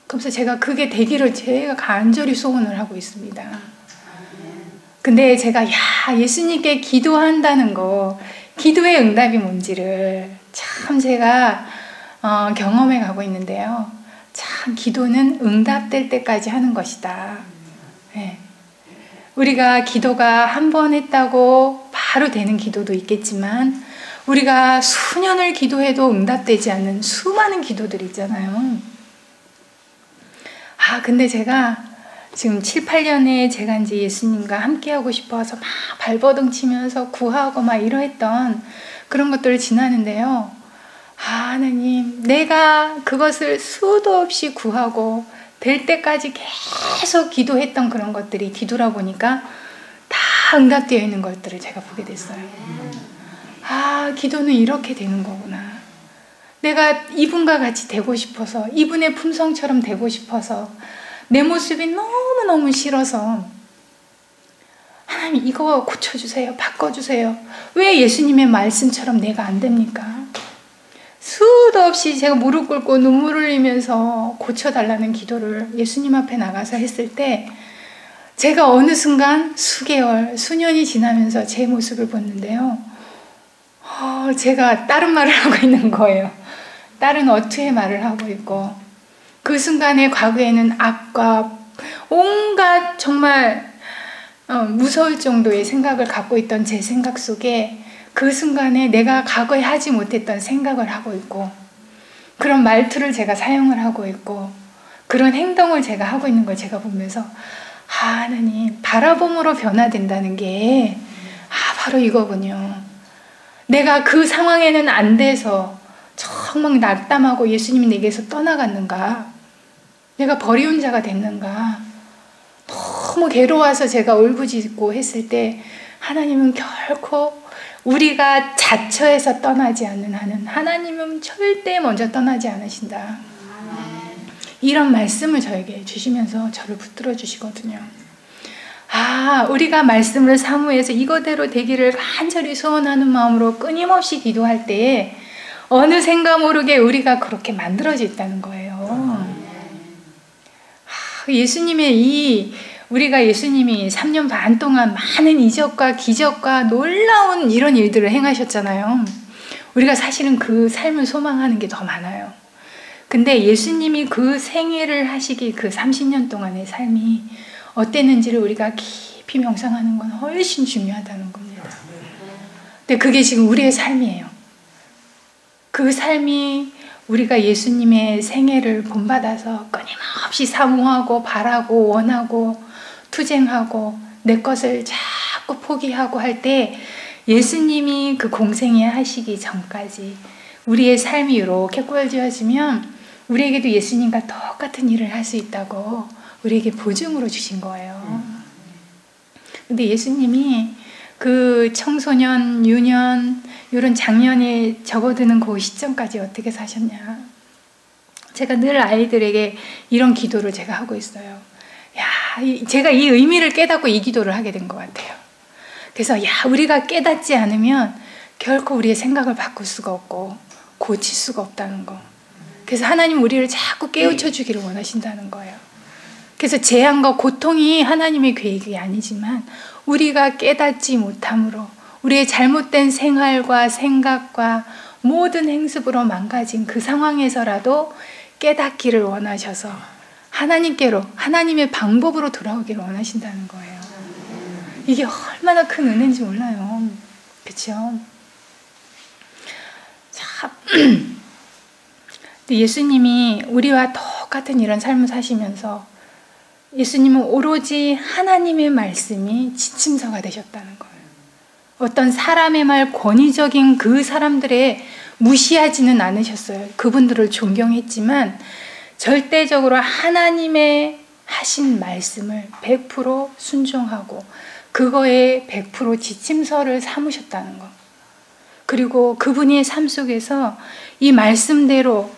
그래서 제가 그게 되기를 제가 간절히 소원을 하고 있습니다. 근데 제가 예수님께 기도한다는 거, 기도의 응답이 뭔지를 참 제가 경험해 가고 있는데요. 참 기도는 응답될 때까지 하는 것이다. 네. 우리가 기도가 한 번 했다고 바로 되는 기도도 있겠지만 우리가 수년을 기도해도 응답되지 않는 수많은 기도들이 있잖아요. 근데 제가 지금 7, 8년에 제가 이제 예수님과 함께하고 싶어서 막 발버둥 치면서 구하고 막 이러했던 그런 것들을 지나는데요. 하나님, 내가 그것을 수도 없이 구하고 될 때까지 계속 기도했던 그런 것들이 뒤돌아 보니까 다 응답되어 있는 것들을 제가 보게 됐어요. 기도는 이렇게 되는 거구나. 내가 이분과 같이 되고 싶어서, 이분의 품성처럼 되고 싶어서, 내 모습이 너무너무 싫어서 하나님 이거 고쳐주세요, 바꿔주세요. 왜 예수님의 말씀처럼 내가 안 됩니까? 수도 없이 제가 무릎 꿇고 눈물 흘리면서 고쳐달라는 기도를 예수님 앞에 나가서 했을 때 제가 어느 순간 수개월, 수년이 지나면서 제 모습을 봤는데요. 제가 다른 말을 하고 있는 거예요. 다른 어투의 말을 하고 있고 그 순간에 과거에는 악과 온갖 정말 무서울 정도의 생각을 갖고 있던 제 생각 속에 그 순간에 내가 과거에 하지 못했던 생각을 하고 있고 그런 말투를 제가 사용을 하고 있고 그런 행동을 제가 하고 있는 걸 제가 보면서 하나님, 바라봄으로 변화된다는 게 바로 이거군요. 내가 그 상황에는 안 돼서 정말 낙담하고 예수님이 내게서 떠나갔는가, 내가 버리운 자가 됐는가, 너무 괴로워서 제가 울부짖고 했을 때 하나님은 결코 우리가 자처해서 떠나지 않는 한은 하나님은 절대 먼저 떠나지 않으신다. 이런 말씀을 저에게 주시면서 저를 붙들어 주시거든요. 우리가 말씀을 사모해서 이거대로 되기를 간절히 소원하는 마음으로 끊임없이 기도할 때에 어느샌가 모르게 우리가 그렇게 만들어져 있다는 거예요. 예수님의 우리가 예수님이 3년 반 동안 많은 이적과 기적과 놀라운 이런 일들을 행하셨잖아요. 우리가 사실은 그 삶을 소망하는 게 더 많아요. 근데 예수님이 그 생애를 하시기 그 30년 동안의 삶이 어땠는지를 우리가 깊이 명상하는 건 훨씬 중요하다는 겁니다. 근데 그게 지금 우리의 삶이에요. 그 삶이 우리가 예수님의 생애를 본받아서 끊임없이 사모하고 바라고 원하고 투쟁하고 내 것을 자꾸 포기하고 할 때 예수님이 그 공생애 하시기 전까지 우리의 삶이 이렇게 꼴지어지면 우리에게도 예수님과 똑같은 일을 할 수 있다고 우리에게 보증으로 주신 거예요. 근데 예수님이 그 청소년, 유년 이런 장년이 접어드는 그 시점까지 어떻게 사셨냐. 제가 늘 아이들에게 이런 기도를 제가 하고 있어요. 제가 이 의미를 깨닫고 이 기도를 하게 된 것 같아요. 그래서 우리가 깨닫지 않으면 결코 우리의 생각을 바꿀 수가 없고 고칠 수가 없다는 거. 그래서 하나님 우리를 자꾸 깨우쳐 주기를 원하신다는 거예요. 그래서 재앙과 고통이 하나님의 계획이 아니지만 우리가 깨닫지 못함으로 우리의 잘못된 생활과 생각과 모든 행습으로 망가진 그 상황에서라도 깨닫기를 원하셔서 하나님께로, 하나님의 방법으로 돌아오기를 원하신다는 거예요. 이게 얼마나 큰 은혜인지 몰라요. 그렇죠? 자, 예수님이 우리와 똑같은 이런 삶을 사시면서 예수님은 오로지 하나님의 말씀이 지침서가 되셨다는 거예요. 어떤 사람의 말, 권위적인 그 사람들의 무시하지는 않으셨어요. 그분들을 존경했지만 절대적으로 하나님의 하신 말씀을 100% 순종하고 그거에 100% 지침서를 삼으셨다는 것. 그리고 그분의 삶 속에서 이 말씀대로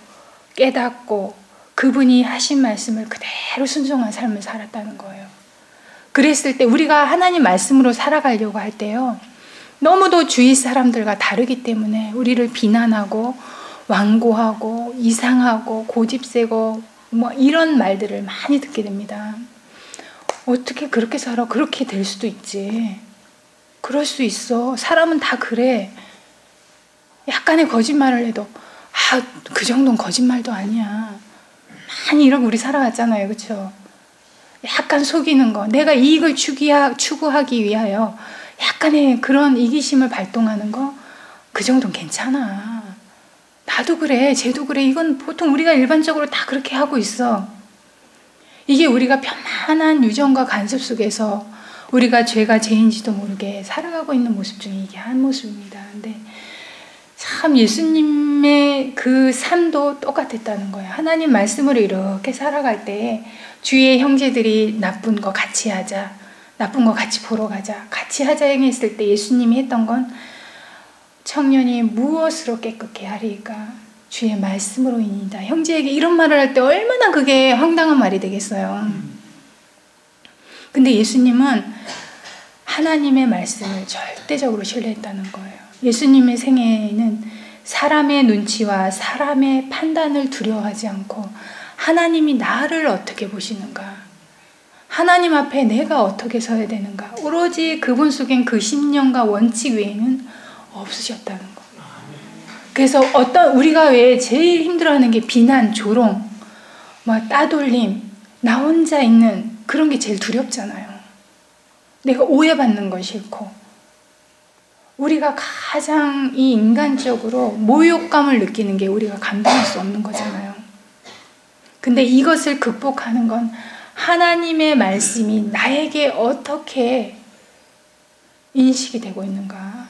깨닫고 그분이 하신 말씀을 그대로 순종한 삶을 살았다는 거예요. 그랬을 때 우리가 하나님 말씀으로 살아가려고 할 때요, 너무도 주위 사람들과 다르기 때문에 우리를 비난하고 완고하고 이상하고 고집세고 뭐 이런 말들을 많이 듣게 됩니다. 어떻게 그렇게 살아? 그렇게 될 수도 있지. 그럴 수 있어. 사람은 다 그래. 약간의 거짓말을 해도 그 정도는 거짓말도 아니야. 많이 이러고 우리 살아왔잖아요. 그렇죠? 약간 속이는 거, 내가 이익을 추구하기 위하여 약간의 그런 이기심을 발동하는 거, 그 정도는 괜찮아. 나도 그래, 쟤도 그래. 이건 보통 우리가 일반적으로 다 그렇게 하고 있어. 이게 우리가 편안한 유전과 간섭 속에서 우리가 죄가 죄인지도 모르게 살아가고 있는 모습 중에 이게 한 모습입니다. 근데 참 예수님의 그 삶도 똑같았다는 거예요. 하나님 말씀으로 이렇게 살아갈 때 주위의 형제들이 나쁜 거 같이 하자, 나쁜 거 같이 보러 가자, 같이 하자 행했을 때 예수님이 했던 건 청년이 무엇으로 깨끗게 하리까? 주의 말씀으로이니이다. 형제에게 이런 말을 할 때 얼마나 그게 황당한 말이 되겠어요. 근데 예수님은 하나님의 말씀을 절대적으로 신뢰했다는 거예요. 예수님의 생애에는 사람의 눈치와 사람의 판단을 두려워하지 않고 하나님이 나를 어떻게 보시는가, 하나님 앞에 내가 어떻게 서야 되는가, 오로지 그분 속엔 그 신념과 원칙 외에는 없으셨다는 거. 그래서 우리가 왜 제일 힘들어하는 게 비난, 조롱, 따돌림, 나 혼자 있는 그런 게 제일 두렵잖아요. 내가 오해받는 거 싫고, 우리가 가장 이 인간적으로 모욕감을 느끼는 게 우리가 감당할 수 없는 거잖아요. 근데 이것을 극복하는 건 하나님의 말씀이 나에게 어떻게 인식이 되고 있는가,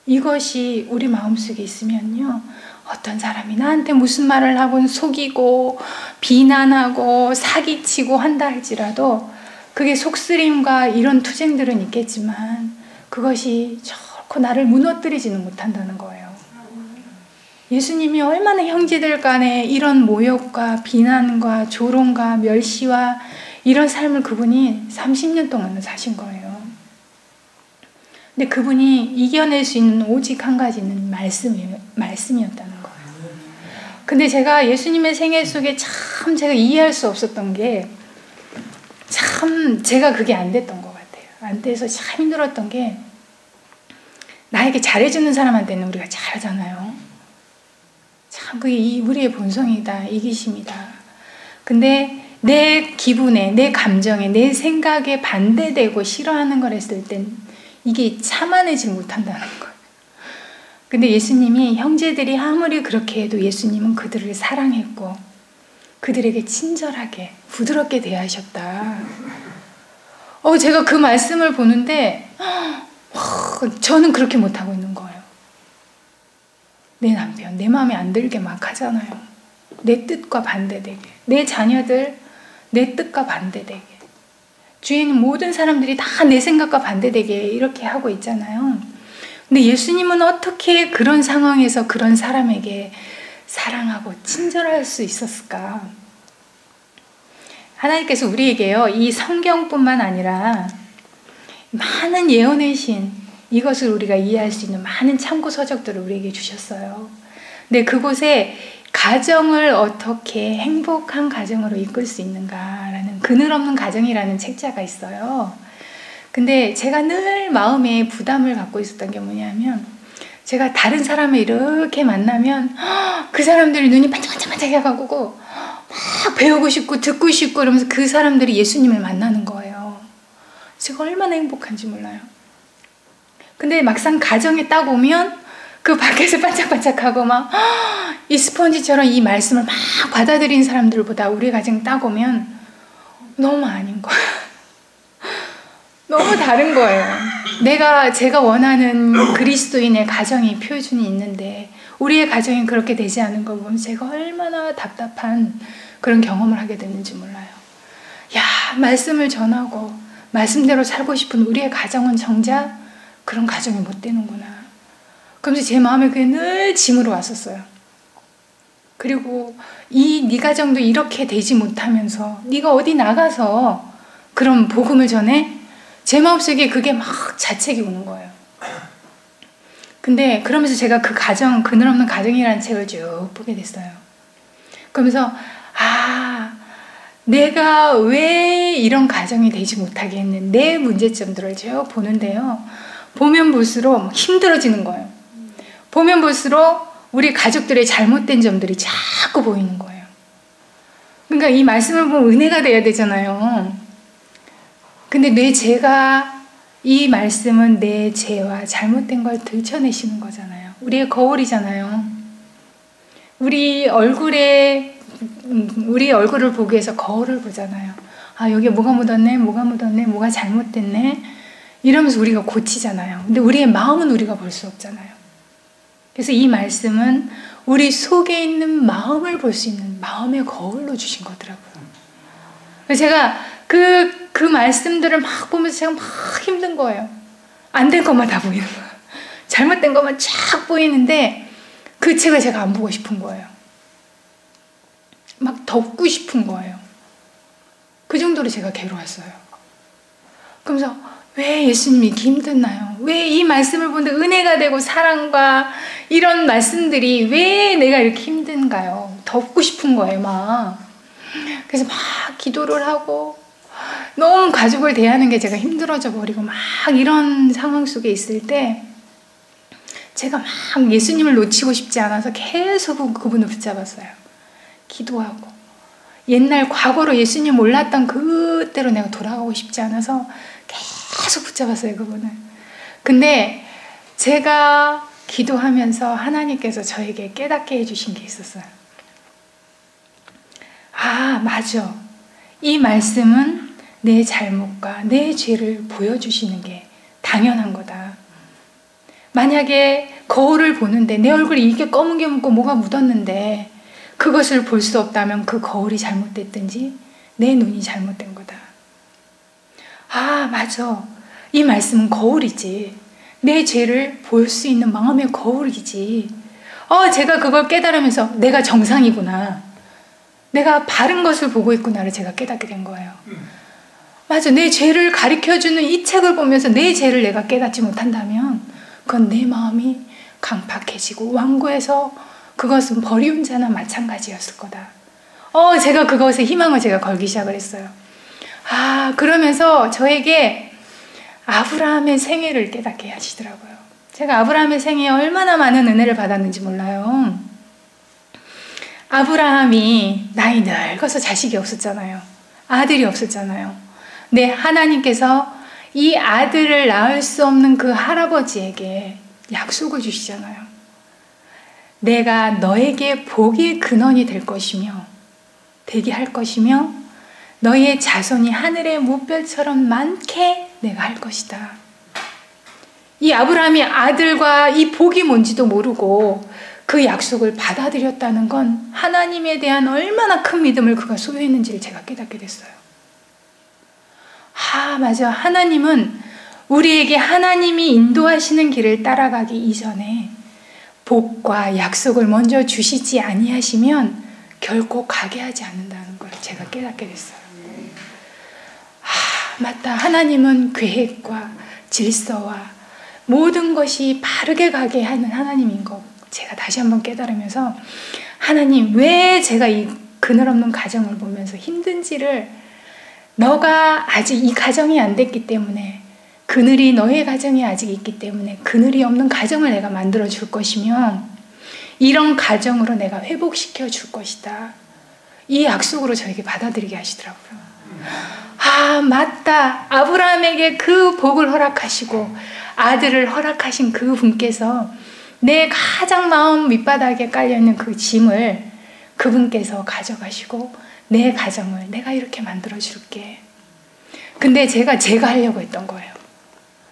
이것이 우리 마음속에 있으면요, 어떤 사람이 나한테 무슨 말을 하고 속이고 비난하고 사기치고 한다 할지라도 그게 속쓰림과 이런 투쟁들은 있겠지만 그것이 결코 나를 무너뜨리지는 못한다는 거예요. 예수님이 얼마나 형제들 간에 이런 모욕과 비난과 조롱과 멸시와 이런 삶을 그분이 30년 동안 사신 거예요. 근데 그분이 이겨낼 수 있는 오직 한 가지는 말씀이었다는 거예요. 근데 제가 예수님의 생애 속에 참 제가 이해할 수 없었던 게, 참 제가 그게 안 됐던 것 같아요. 안 돼서 참 힘들었던 게, 나에게 잘해주는 사람한테는 우리가 잘하잖아요. 참 그게 우리의 본성이다, 이기심이다. 근데 내 기분에, 내 감정에, 내 생각에 반대되고 싫어하는 걸 했을 땐 이게 참아내지 못한다는 거예요. 근데 예수님이, 형제들이 아무리 그렇게 해도 예수님은 그들을 사랑했고 그들에게 친절하게 부드럽게 대하셨다. 제가 그 말씀을 보는데 저는 그렇게 못하고 있는 거예요. 내 남편, 내 마음에 안 들게 막 하잖아요. 내 뜻과 반대되게, 내 자녀들 내 뜻과 반대되게, 주위에 있는 모든 사람들이 다 내 생각과 반대되게 이렇게 하고 있잖아요. 근데 예수님은 어떻게 그런 상황에서 그런 사람에게 사랑하고 친절할 수 있었을까? 하나님께서 우리에게요, 이 성경뿐만 아니라 많은 예언의 신, 이것을 우리가 이해할 수 있는 많은 참고 서적들을 우리에게 주셨어요. 근데 그곳에 가정을 어떻게 행복한 가정으로 이끌 수 있는가라는 그늘없는 가정이라는 책자가 있어요. 근데 제가 늘 마음에 부담을 갖고 있었던 게 뭐냐면, 제가 다른 사람을 이렇게 만나면 그 사람들이 눈이 반짝반짝 해가지고 막 배우고 싶고 듣고 싶고 그러면서 그 사람들이 예수님을 만나는 거예요. 제가 얼마나 행복한지 몰라요. 근데 막상 가정에 딱 오면 그 밖에서 반짝반짝하고 막 이 스펀지처럼 이 말씀을 막 받아들인 사람들보다 우리 가정 딱 오면 너무 아닌 거야. 너무 다른 거예요. 제가 원하는 그리스도인의 가정이 표준이 있는데 우리의 가정이 그렇게 되지 않은 거 보면 제가 얼마나 답답한 그런 경험을 하게 됐는지 몰라요. 야, 말씀을 전하고 말씀대로 살고 싶은 우리의 가정은 정작 그런 가정이 못 되는구나. 그러면서 제 마음에 그게 늘 짐으로 왔었어요. 그리고 네 가정도 이렇게 되지 못하면서 네가 어디 나가서 그런 복음을 전해? 제 마음속에 그게 막 자책이 오는 거예요. 근데 그러면서 제가 그 가정, 그늘없는 가정이라는 책을 쭉 보게 됐어요. 그러면서 내가 왜 이런 가정이 되지 못하게 했는 내 문제점들을 쭉 보는데요. 보면 볼수록 힘들어지는 거예요. 보면 볼수록 우리 가족들의 잘못된 점들이 자꾸 보이는 거예요. 그러니까 이 말씀을 보면 은혜가 돼야 되잖아요. 근데 이 말씀은 내 죄와 잘못된 걸 들춰내시는 거잖아요. 우리의 거울이잖아요. 우리 얼굴을 보기 위해서 거울을 보잖아요. 여기에 뭐가 묻었네, 뭐가 잘못됐네. 이러면서 우리가 고치잖아요. 근데 우리의 마음은 우리가 볼 수 없잖아요. 그래서 이 말씀은 우리 속에 있는 마음을 볼 수 있는 마음의 거울로 주신 거더라고요. 그래서 제가 그 말씀들을 막 보면서 제가 막 힘든 거예요. 안 될 것만 다 보이는 거예요. 잘못된 것만 쫙 보이는데 그 책을 제가 안 보고 싶은 거예요. 막 덮고 싶은 거예요. 그 정도로 제가 괴로웠어요. 그러면서 왜 예수님이 이렇게 힘드나요? 왜 이 말씀을 보는데 은혜가 되고 사랑과 이런 말씀들이 왜 내가 이렇게 힘든가요? 덮고 싶은 거예요, 막. 그래서 막 기도를 하고 너무 가족을 대하는 게 제가 힘들어져 버리고 막 이런 상황 속에 있을 때 제가 막 예수님을 놓치고 싶지 않아서 계속 그분을 붙잡았어요. 기도하고 옛날 과거로 예수님 몰랐던 그때로 내가 돌아가고 싶지 않아서 계속 붙잡았어요, 그분을. 근데 제가 기도하면서 하나님께서 저에게 깨닫게 해주신 게 있었어요. 맞아. 이 말씀은 내 잘못과 내 죄를 보여주시는 게 당연한 거다. 만약에 거울을 보는데 내 얼굴이 이게 검은 게 묻고 뭐가 묻었는데 그것을 볼 수 없다면 그 거울이 잘못됐든지 내 눈이 잘못된 거다. 맞아. 이 말씀은 거울이지. 내 죄를 볼 수 있는 마음의 거울이지. 제가 그걸 깨달으면서 내가 정상이구나. 내가 바른 것을 보고 있구나를 제가 깨닫게 된 거예요. 맞아. 내 죄를 가르쳐주는 이 책을 보면서 내 죄를 내가 깨닫지 못한다면 그건 내 마음이 강팍해지고 완고해서 그것은 버리운 자나 마찬가지였을 거다. 제가 그것에 희망을 제가 걸기 시작을 했어요. 그러면서 저에게 아브라함의 생애를 깨닫게 하시더라고요. 제가 아브라함의 생애에 얼마나 많은 은혜를 받았는지 몰라요. 아브라함이 나이 늙어서 자식이 없었잖아요. 아들이 없었잖아요. 근데 하나님께서 이 아들을 낳을 수 없는 그 할아버지에게 약속을 주시잖아요. 내가 너에게 복의 근원이 될 것이며 되게 할 것이며 너의 자손이 하늘의 무별처럼 많게 내가 할 것이다. 이 아브라함이 아들과 이 복이 뭔지도 모르고 그 약속을 받아들였다는 건 하나님에 대한 얼마나 큰 믿음을 그가 소유했는지를 제가 깨닫게 됐어요. 맞아. 하나님은 우리에게 하나님이 인도하시는 길을 따라가기 이전에 복과 약속을 먼저 주시지 아니하시면 결코 가게 하지 않는다는 걸 제가 깨닫게 됐어요. 맞다. 하나님은 계획과 질서와 모든 것이 바르게 가게 하는 하나님인 거 제가 다시 한번 깨달으면서 하나님 왜 제가 이 그늘없는 가정을 보면서 힘든지를 너가 아직 이 가정이 안 됐기 때문에 그늘이 너의 가정이 아직 있기 때문에 그늘이 없는 가정을 내가 만들어 줄 것이며 이런 가정으로 내가 회복시켜 줄 것이다. 이 약속으로 저에게 받아들이게 하시더라고요. 맞다. 아브라함에게 그 복을 허락하시고 아들을 허락하신 그 분께서 내 가장 마음 밑바닥에 깔려있는 그 짐을 그분께서 가져가시고 내 가정을 내가 이렇게 만들어 줄게. 근데 제가 하려고 했던 거예요.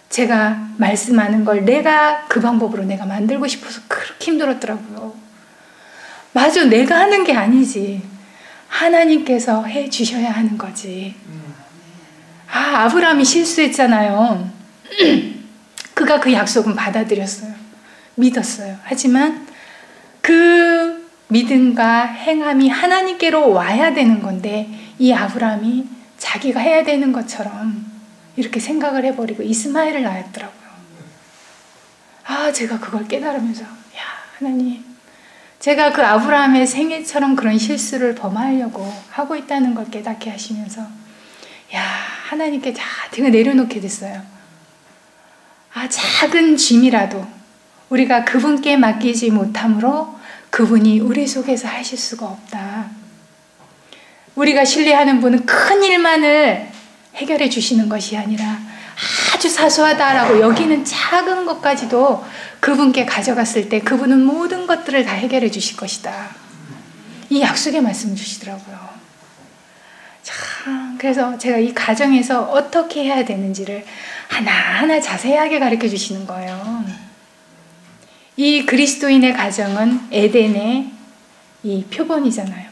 제가 말씀하는 걸 내가 그 방법으로 내가 만들고 싶어서 그렇게 힘들었더라고요. 맞아. 내가 하는 게 아니지. 하나님께서 해 주셔야 하는 거지. 아브라함이 실수했잖아요. 그가 그 약속은 받아들였어요. 믿었어요. 하지만 그 믿음과 행함이 하나님께로 와야 되는 건데 이 아브라함이 자기가 해야 되는 것처럼 이렇게 생각을 해버리고 이스마엘을 낳았더라고요. 제가 그걸 깨달으면서 하나님, 제가 그 아브라함의 생애처럼 그런 실수를 범하려고 하고 있다는 걸 깨닫게 하시면서 하나님께 다 내려놓게 됐어요. 작은 짐이라도 우리가 그분께 맡기지 못함으로 그분이 우리 속에서 하실 수가 없다. 우리가 신뢰하는 분은 큰 일만을 해결해 주시는 것이 아니라 아주 사소하다라고 여기는 작은 것까지도 그분께 가져갔을 때 그분은 모든 것들을 다 해결해 주실 것이다. 이 약속의 말씀을 주시더라고요. 그래서 제가 이 가정에서 어떻게 해야 되는지를 하나하나 자세하게 가르쳐 주시는 거예요. 이 그리스도인의 가정은 에덴의 이 표본이잖아요.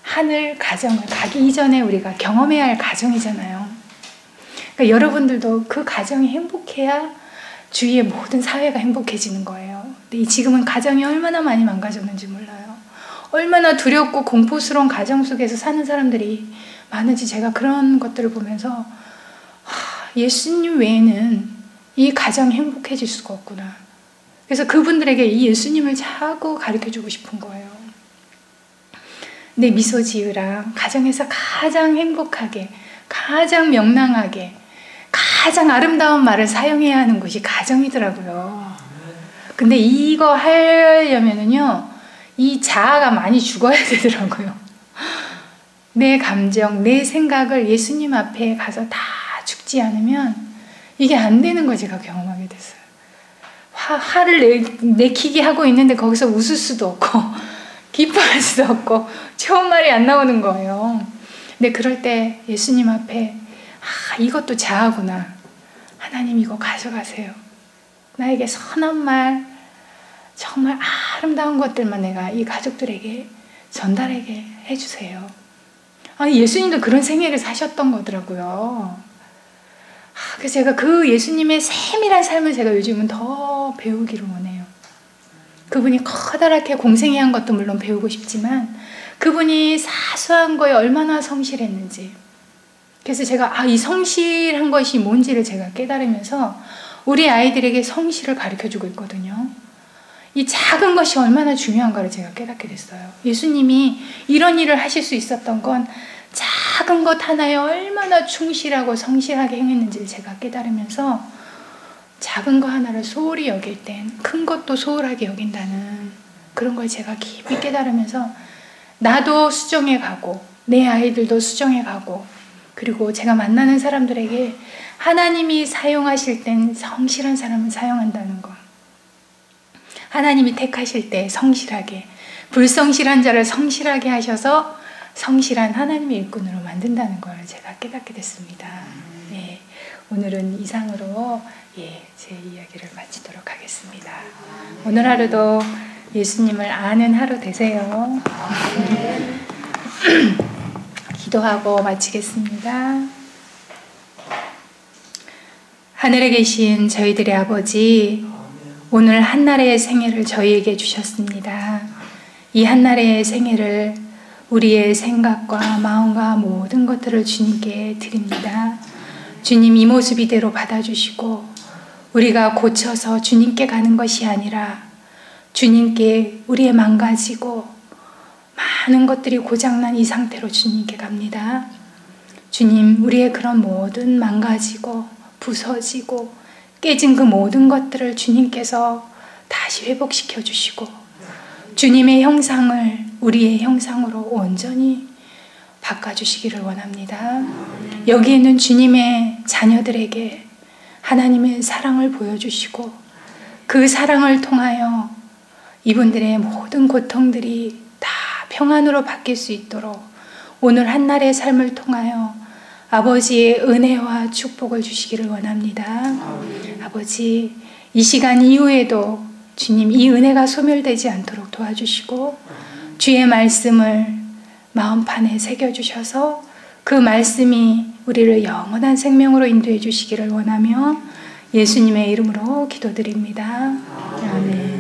하늘 가정을 가기 이전에 우리가 경험해야 할 가정이잖아요. 그러니까 여러분들도 그 가정이 행복해야 주위의 모든 사회가 행복해지는 거예요. 근데 지금은 가정이 얼마나 많이 망가졌는지 몰라요. 얼마나 두렵고 공포스러운 가정 속에서 사는 사람들이 많은지 제가 그런 것들을 보면서 예수님 외에는 이 가정이 행복해질 수가 없구나. 그래서 그분들에게 이 예수님을 자꾸 가르쳐주고 싶은 거예요. 내 미소 지으라. 가정에서 가장 행복하게, 가장 명랑하게, 가장 아름다운 말을 사용해야 하는 곳이 가정이더라고요. 근데 이거 하려면은요, 이 자아가 많이 죽어야 되더라고요. 내 감정, 내 생각을 예수님 앞에 가서 다 죽지 않으면 이게 안 되는 거 제가 경험하게 됐어요. 화를 내키게 하고 있는데 거기서 웃을 수도 없고 기뻐할 수도 없고 좋은 말이 안 나오는 거예요. 근데 그럴 때 예수님 앞에 이것도 자아구나. 하나님 이거 가져가세요. 나에게 선한 말, 정말 아름다운 것들만 내가 이 가족들에게 전달하게 해주세요. 예수님도 그런 생애를 사셨던 거더라고요. 그래서 제가 그 예수님의 세밀한 삶을 제가 요즘은 더 배우기를 원해요. 그분이 커다랗게 공생애 한 것도 물론 배우고 싶지만 그분이 사소한 거에 얼마나 성실했는지, 그래서 제가 이 성실한 것이 뭔지를 제가 깨달으면서 우리 아이들에게 성실을 가르쳐주고 있거든요. 이 작은 것이 얼마나 중요한가를 제가 깨닫게 됐어요. 예수님이 이런 일을 하실 수 있었던 건 작은 것 하나에 얼마나 충실하고 성실하게 행했는지를 제가 깨달으면서 작은 거 하나를 소홀히 여길 땐 큰 것도 소홀하게 여긴다는 그런 걸 제가 깊이 깨달으면서 나도 수정해 가고 내 아이들도 수정해 가고, 그리고 제가 만나는 사람들에게 하나님이 사용하실 땐 성실한 사람을 사용한다는 거, 하나님이 택하실 때 성실하게, 불성실한 자를 성실하게 하셔서 성실한 하나님의 일꾼으로 만든다는 걸 제가 깨닫게 됐습니다. 네, 오늘은 이상으로 제 이야기를 마치도록 하겠습니다. 오늘 하루도 예수님을 아는 하루 되세요. 기도하고 마치겠습니다. 하늘에 계신 저희들의 아버지, 오늘 한날의 생애를 저희에게 주셨습니다. 이 한날의 생애를 우리의 생각과 마음과 모든 것들을 주님께 드립니다. 주님, 이 모습 이대로 받아주시고 우리가 고쳐서 주님께 가는 것이 아니라 주님께 우리의 망가지고 많은 것들이 고장난 이 상태로 주님께 갑니다. 주님, 우리의 그런 모든 망가지고 부서지고 깨진 그 모든 것들을 주님께서 다시 회복시켜 주시고 주님의 형상을 우리의 형상으로 온전히 바꿔주시기를 원합니다. 여기 있는 주님의 자녀들에게 하나님의 사랑을 보여주시고 그 사랑을 통하여 이분들의 모든 고통들이 다 평안으로 바뀔 수 있도록 오늘 한날의 삶을 통하여 아버지의 은혜와 축복을 주시기를 원합니다. 아버지, 이 시간 이후에도 주님 이 은혜가 소멸되지 않도록 도와주시고 주의 말씀을 마음판에 새겨주셔서 그 말씀이 우리를 영원한 생명으로 인도해 주시기를 원하며 예수님의 이름으로 기도드립니다. 아멘.